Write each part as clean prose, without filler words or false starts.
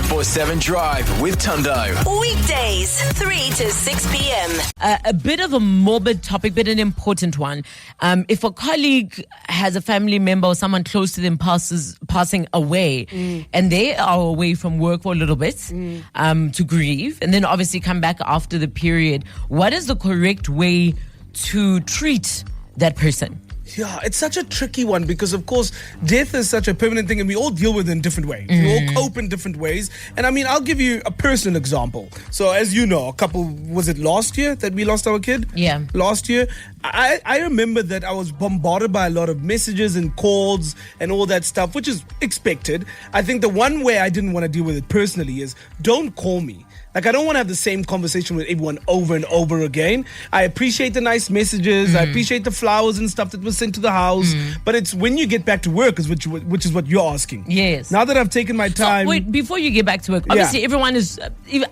24/7 Drive with Tundo. Weekdays, 3 to 6 p.m. A bit of a morbid topic, but an important one. If a colleague has a family member or someone close to them passing away, and they are away from work for a little bit to grieve, and then obviously come back after the period, what is the correct way to treat that person? Yeah, it's such a tricky one because, of course, death is such a permanent thing and we all deal with it in different ways. We all cope in different ways. And I mean, I'll give you a personal example. So as you know, was it last year that we lost our kid? Yeah. Last year. I remember that I was bombarded by a lot of messages and calls and all that stuff, which is expected. I think the one way I didn't want to deal with it personally is don't call me. Like, I don't want to have the same conversation with everyone over and over again. I appreciate the nice messages. I appreciate the flowers and stuff that was sent to the house. But it's when you get back to work, which is what you're asking. Yes. Now that I've taken my time. So, wait, before you get back to work, obviously everyone is,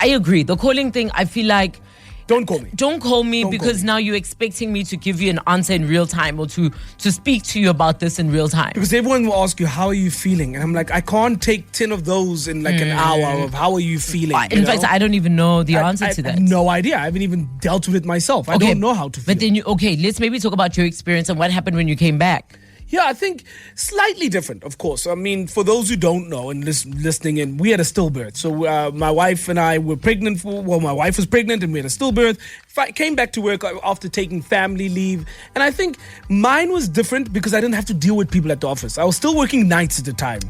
I agree. The calling thing, I feel like, don't call me. Don't call me Don't because call me. now you're expecting me to give you an answer in real time or to speak to you about this in real time. Because everyone will ask you, how are you feeling? And I'm like, I can't take 10 of those in like an hour of how are you feeling? In fact, I don't even know the answer to I that. have no idea. I haven't even dealt with it myself. I don't know how to feel. But then, let's maybe talk about your experience and what happened when you came back. Yeah, I think slightly different, of course. I mean, for those who don't know and listening in, we had a stillbirth. So my wife and I were pregnant my wife was pregnant and we had a stillbirth. I came back to work after taking family leave. And I think mine was different because I didn't have to deal with people at the office. I was still working nights at the time.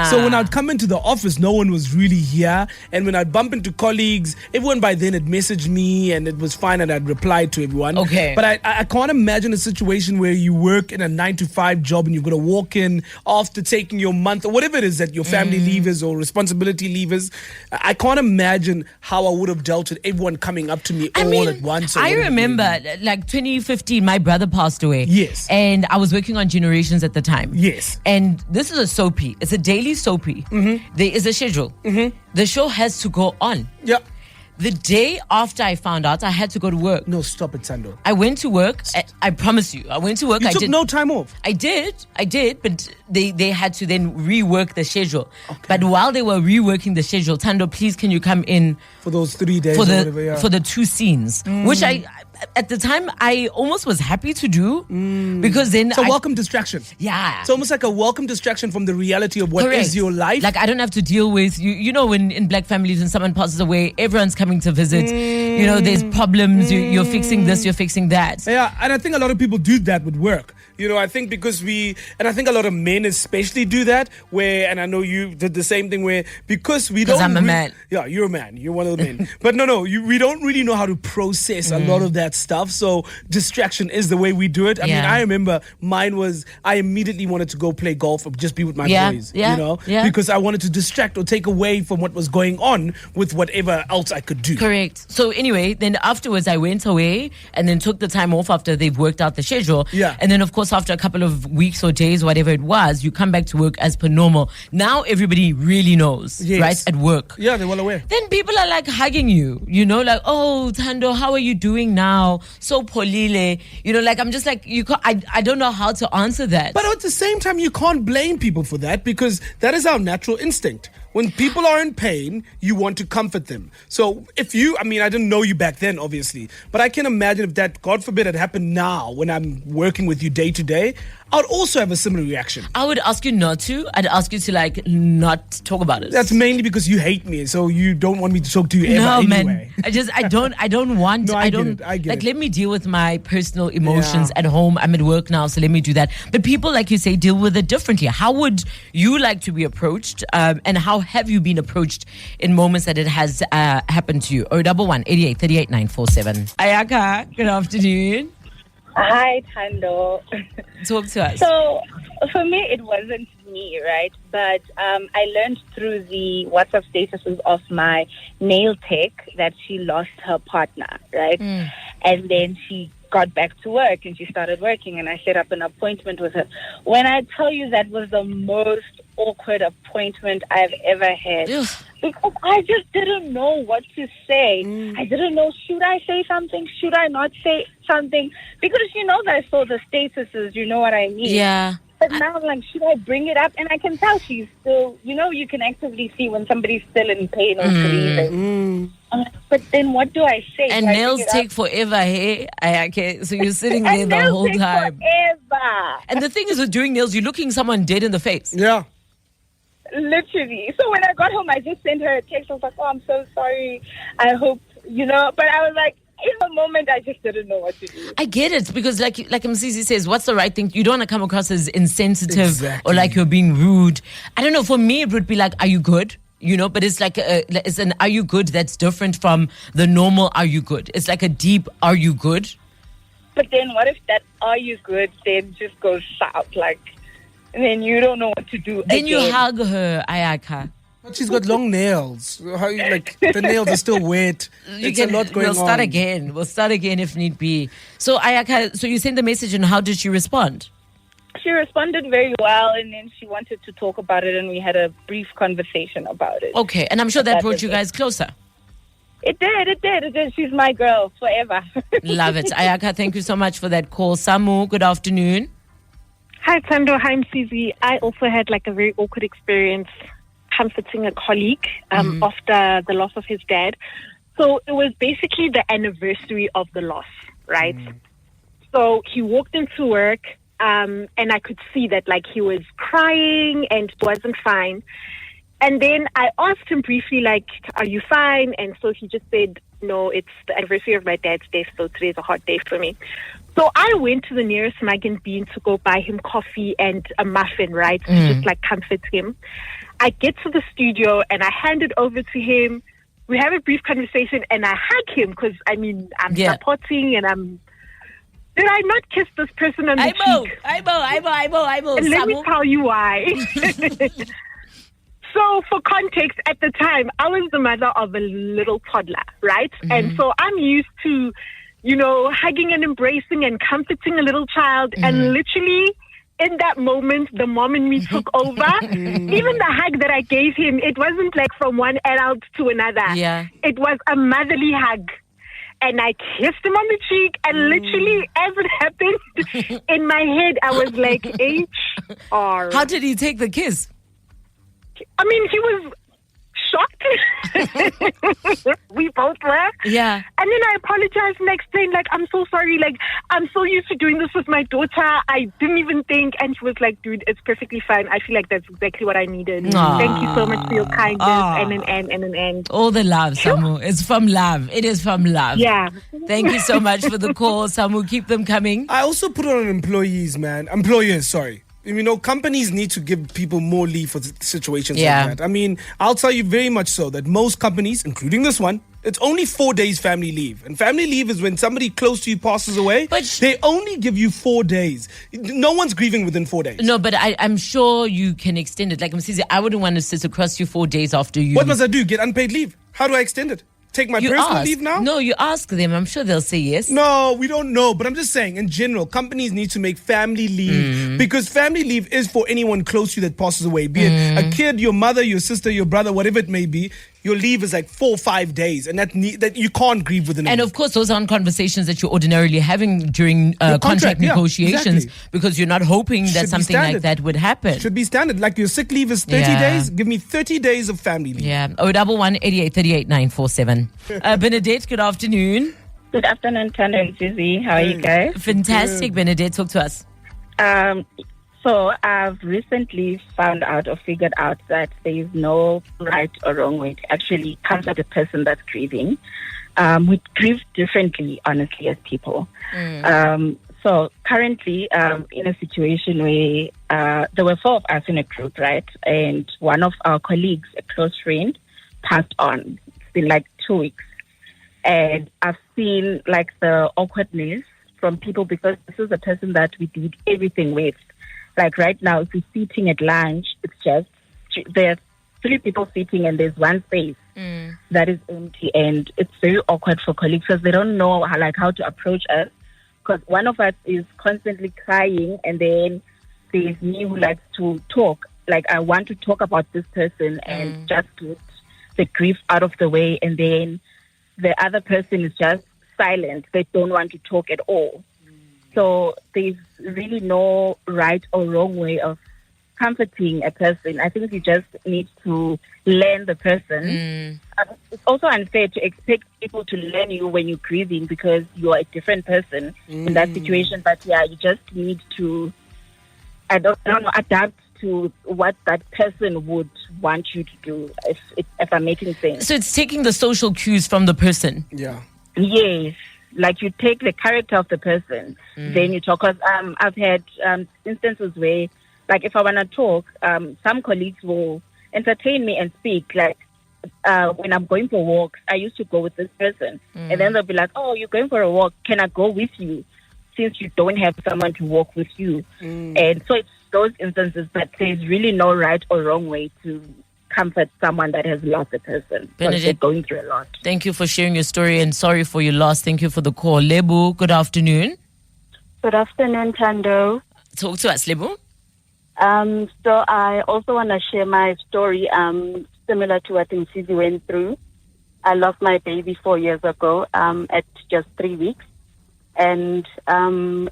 So when I'd come into the office, no one was really here. And when I'd bump into colleagues, everyone by then had messaged me and it was fine and I'd replied to everyone. Okay. But I can't imagine a situation where you work in a 9-to-5 job and you're going to walk in after taking your month or whatever it is that your family leave is or responsibility leave is. I can't imagine how I would have dealt with everyone coming up to me all at once. I remember like 2015, my brother passed away. Yes. And I was working on Generations at the time. Yes. And this is a soapy. It's a daily soapy. There is a schedule. The show has to go on. Yeah. The day after I found out, I had to go to work. No, stop it, Sando. I went to work. I promise you, I went to work. You took no time off. I did, but they had to then rework the schedule. Okay. But while they were reworking the schedule, Tando, please can you come in for those 3 days for for the 2 scenes, which I at the time I almost was happy to do because then it's a welcome distraction. Yeah, it's almost like a welcome distraction from the reality of what is your life. Like I don't have to deal with you know when in black families when someone passes away, everyone's coming to visit. You know, there's problems. You're fixing this, you're fixing that. Yeah, and I think a lot of people do that with work. You know, I think and I think a lot of men especially do that and I know you did the same thing because we don't. Because I'm a man. Yeah, you're a man. You're one of the men. But we don't really know how to process a lot of that stuff. So distraction is the way we do it. I mean, I remember mine was I immediately wanted to go play golf or just be with my boys. Because I wanted to distract or take away from what was going on with whatever else I could do. Correct. So anyway, then afterwards I went away and then took the time off after they've worked out the schedule. Yeah. And then of course after a couple of weeks or days, whatever it was, you come back to work as per normal. Now everybody really knows, right? At work. Yeah, they're well aware. Then people are like hugging you, you know, like, oh, Tando, how are you doing now? So polile. You know, like I'm just like, I don't know how to answer that. But at the same time, you can't blame people for that because that is our natural instinct. When people are in pain, you want to comfort them. So I didn't know you back then, obviously, but I can imagine if that, God forbid, had happened now when I'm working with you day to day, I would also have a similar reaction. I would ask you not to. I'd ask you to like not talk about it. That's mainly because you hate me, so you don't want me to talk to you ever anyway. Man. I don't want. No, I get it. Let me deal with my personal emotions at home. I'm at work now, so let me do that. But people, like you say, deal with it differently. How would you like to be approached? And how have you been approached in moments that it has happened to you? 011 88 38 947. Ayaka, good afternoon. Hi, Tando. Talk to us. So, for me, it wasn't me, right? But I learned through the WhatsApp statuses of my nail tech that she lost her partner, right? And then she got back to work and she started working and I set up an appointment with her. When I tell you that was the most awkward appointment I've ever had. Ugh. Because I just didn't know what to say. I didn't know, should I say something? Should I not say something? Because you know that I saw the statuses, you know what I mean? Yeah. But now I'm like, should I bring it up? And I can tell she's still, you can actively see when somebody's still in pain or grieving. But then what do I say? And Do I nails bring it take up? forever, hey? Okay, so you're sitting there And the nails whole take time. forever. And the thing is with doing nails, you're looking someone dead in the face. Yeah. Literally. So when I got home, I just sent her a text. I was like, oh, I'm so sorry. I hope, But I was like, in the moment, I just didn't know what to do. I get it because, like Msisi says, what's the right thing? You don't want to come across as insensitive Exactly. or like you're being rude. I don't know. For me, it would be like, "Are you good?" But it's like it's an "Are you good?" that's different from the normal "Are you good?" It's like a deep "Are you good?" But then what if that "are you good" then just goes south? And then you don't know what to do. Then you again. hug her, Ayaka. But she's got long nails. The nails are still wet. It's a lot going on. We'll start again. We'll start again if need be. So Ayaka, so you sent the message, and how did she respond? She responded very well, and then she wanted to talk about it, and we had a brief conversation about it. Okay, and I'm sure that That brought is you it. guys closer. It did. She's my girl forever. Love it. Ayaka, thank you so much for that call. Samu, good afternoon. Hi, Tando. Hi, Msizi. I also had a very awkward experience comforting a colleague after the loss of his dad. So it was basically the anniversary of the loss, right? So he walked into work and I could see that he was crying and wasn't fine. And then I asked him briefly, are you fine? And so he just said, no, it's the anniversary of my dad's death, so today's a hard day for me. So I went to the nearest Mug and Bean to go buy him coffee and a muffin, right? To just comfort him. I get to the studio and I hand it over to him. We have a brief conversation and I hug him because, I'm supporting and I'm... Did I not kiss this person on the cheek? Aibo. And let me tell you why. So for context, at the time, I was the mother of a little toddler, right? And so I'm used to, hugging and embracing and comforting a little child. And literally, in that moment, the mom in me took over. Even the hug that I gave him, it wasn't from one adult to another. Yeah. It was a motherly hug. And I kissed him on the cheek, and literally, as it happened, in my head, I was like, HR. How did he take the kiss? I mean, he was shocked. We both were. Yeah. And then I apologized and I explained, I'm so sorry. I'm so used to doing this with my daughter. I didn't even think. And she was like, dude, it's perfectly fine. I feel like that's exactly what I needed. Aww. Thank you so much for your kindness. And an end. All the love, Samu. It's from love. It is from love. Yeah. Thank you so much for the call, Samu. Keep them coming. I also put it on employers, sorry. Companies need to give people more leave for situations like that. I'll tell you very much so that most companies, including this one, it's only 4 days family leave. And family leave is when somebody close to you passes away. But they only give you 4 days. No one's grieving within 4 days. No, but I'm sure you can extend it. Like Msizi, I wouldn't want to sit across you 4 days after you. What must I do? Get unpaid leave? How do I extend it? Take my personal leave now? No, you ask them. I'm sure they'll say yes. No, we don't know. But I'm just saying, in general, companies need to make family leave because family leave is for anyone close to you that passes away. Be it a kid, your mother, your sister, your brother, whatever it may be. Your leave is 4 or 5 days, and that you can't grieve within. And of course, those aren't conversations that you're ordinarily having during contract negotiations because you're not hoping that something like that would happen. Should be standard. Like your sick leave is 30 days. Give me 30 days of family leave. Yeah. 011 88 38 947. Bernadette, good afternoon. Good afternoon, Tanda and Susie. How are you guys? Fantastic, Bernadette. Talk to us. So I've recently found out or figured out that there is no right or wrong way to actually comfort a person that's grieving. We grieve differently, honestly, as people. So currently, in a situation where there were 4 of us in a group, right? And one of our colleagues, a close friend, passed on. It's been 2 weeks. And I've seen the awkwardness from people because this is a person that we did everything with. Right now, if we're sitting at lunch, it's just there's 3 people sitting and there's one space that is empty, and it's very awkward for colleagues because they don't know how to approach us. Because one of us is constantly crying, and then there's me who likes to talk. I want to talk about this person and just get the grief out of the way, and then the other person is just silent. They don't want to talk at all. So there's really no right or wrong way of comforting a person. I think you just need to learn the person. It's also unfair to expect people to learn you when you're grieving because you are a different person in that situation. But yeah, you just need to, I don't know, adapt to what that person would want you to do, if I'm making sense. So it's taking the social cues from the person. Yeah. Yes. Like you take the character of the person, then you talk. Because I've had instances where, like, if I want to talk, some colleagues will entertain me and speak. Like when I'm going for walks, I used to go with this person, and then they'll be like, "Oh, you're going for a walk? Can I go with you?" Since you don't have someone to walk with you, and so it's those instances. But there's really no right or wrong way to comfort someone that has lost a person because they're going through a lot. Thank you for sharing your story and sorry for your loss. Thank you for the call. Lebu, good afternoon. Good afternoon, Tando. Talk to us, Lebu. So I also want to share my story, similar to what Msizi went through. I lost my baby 4 years ago, at just 3 weeks. And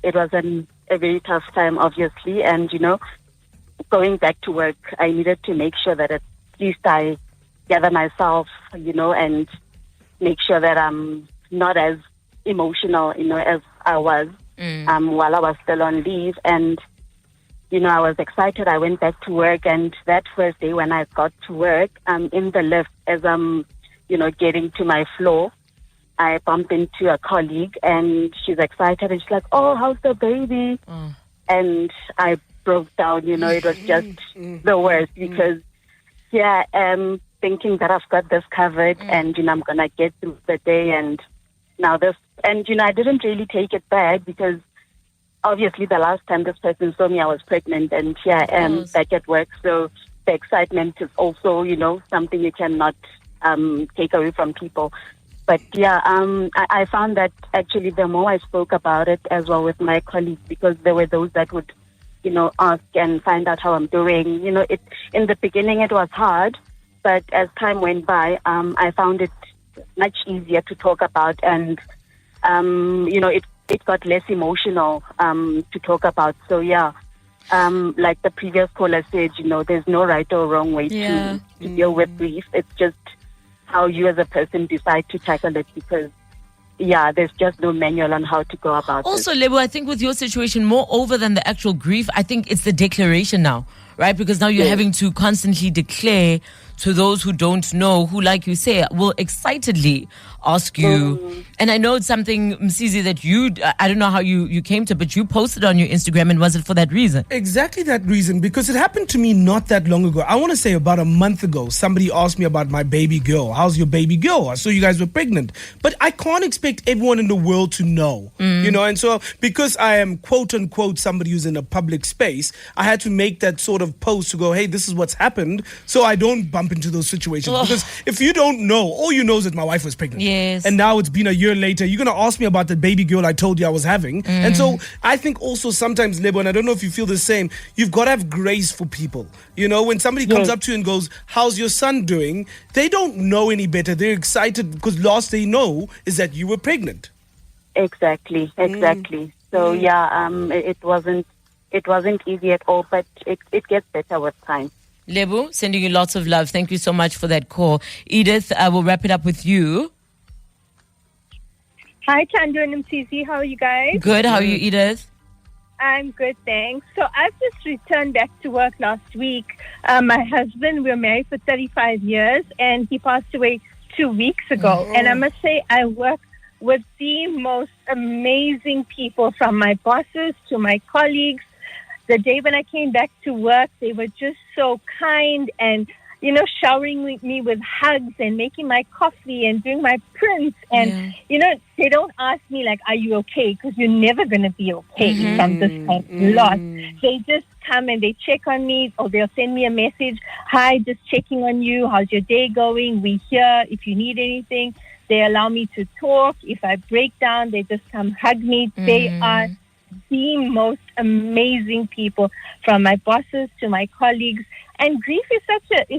it was a very tough time, obviously. And, going back to work, I needed to make sure that at least I gather myself, and make sure that I'm not as emotional, as I was while I was still on leave. And, I was excited. I went back to work. And that first day when I got to work, in the lift, as I'm, getting to my floor, I bumped into a colleague and she's excited. And she's like, "Oh, how's the baby?" And I broke down, it was just the worst because thinking that I've got this covered and, I'm going to get through the day and now this, and, I didn't really take it bad because obviously the last time this person saw me, I was pregnant and here I am back at work. So the excitement is also, something you cannot take away from people. But I found that actually the more I spoke about it as well with my colleagues, because there were those that would, ask and find out how I'm doing. In the beginning it was hard, but as time went by, I found it much easier to talk about, and it got less emotional to talk about. So like the previous caller said, there's no right or wrong way to deal with grief. It's just how you as a person decide to tackle it, because there's just no manual on how to go about it. Also, Lebo, I think with your situation, more over than the actual grief, I think it's the declaration now, right? Because now you're having to constantly declare to those who don't know, who, like you say, will excitedly ask you. And I know it's something, Msizi, that I don't know how you came to, but you posted on your Instagram, and was it for that reason? Exactly that reason, because it happened to me not that long ago. I want to say about a month ago, somebody asked me about my baby girl. How's your baby girl? I saw you guys were pregnant. But I can't expect everyone in the world to know, and so because I am quote unquote somebody who's in a public space, I had to make that sort of post to go, hey, this is what's happened, so I don't bump into those situations. Because if you don't know, all you know is that my wife was pregnant. Yes. And now it's been a year later, you're going to ask me about the baby girl I told you I was having. And so I think also sometimes, Lebo, and I don't know if you feel the same, you've got to have grace for people. When somebody comes up to you and goes, how's your son doing? They don't know any better. They're excited because last they know is that you were pregnant. Exactly. So it wasn't easy at all, but it gets better with time. Lebu, sending you lots of love. Thank you so much for that call. Edith, I will wrap it up with you. Hi, Tando and MCC. How are you guys? Good. How are you, Edith? I'm good, thanks. So I've just returned back to work last week. My husband, we were married for 35 years, and he passed away 2 weeks ago. And I must say, I work with the most amazing people, from my bosses to my colleagues. The day when I came back to work, they were just so kind and, showering me with hugs and making my coffee and doing my prints. And, they don't ask me, like, are you okay? Because you're never going to be okay from this kind of loss. They just come and they check on me, or they'll send me a message. Hi, just checking on you. How's your day going? We're here. If you need anything, they allow me to talk. If I break down, they just come hug me. They are the most amazing people, from my bosses to my colleagues. And grief is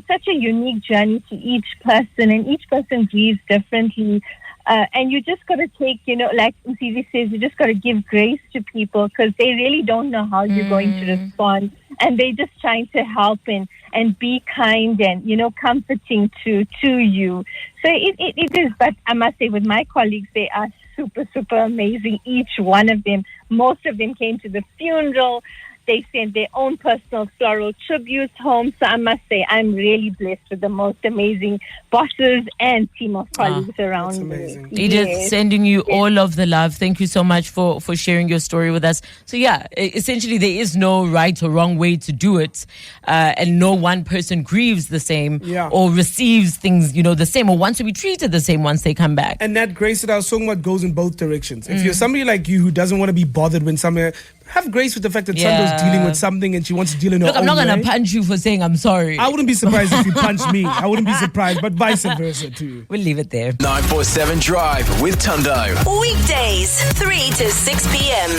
such a unique journey to each person, and each person grieves differently. And you just got to take, like Mzizi says, you just got to give grace to people because they really don't know how you're going to respond. And they're just trying to help and be kind and, comforting to you. So it is, but I must say with my colleagues, they are super, super amazing. Each one of them, most of them came to the funeral. They sent their own personal floral tributes home. So I must say, I'm really blessed with the most amazing bosses and team of colleagues around me. Edith, sending you all of the love. Thank you so much for sharing your story with us. So yeah, essentially there is no right or wrong way to do it. And no one person grieves the same or receives things, the same or wants to be treated the same once they come back. And that grace that I was talking about goes in both directions. If you're somebody like you who doesn't want to be bothered when somebody... Have grace with the fact that Sando's dealing with something and she wants to deal in her own way. I'm not going to punch you for saying I'm sorry. I wouldn't be surprised if you punched me. I wouldn't be surprised, but vice versa too. We'll leave it there. 947 Drive with Tundo. Weekdays, 3 to 6 p.m.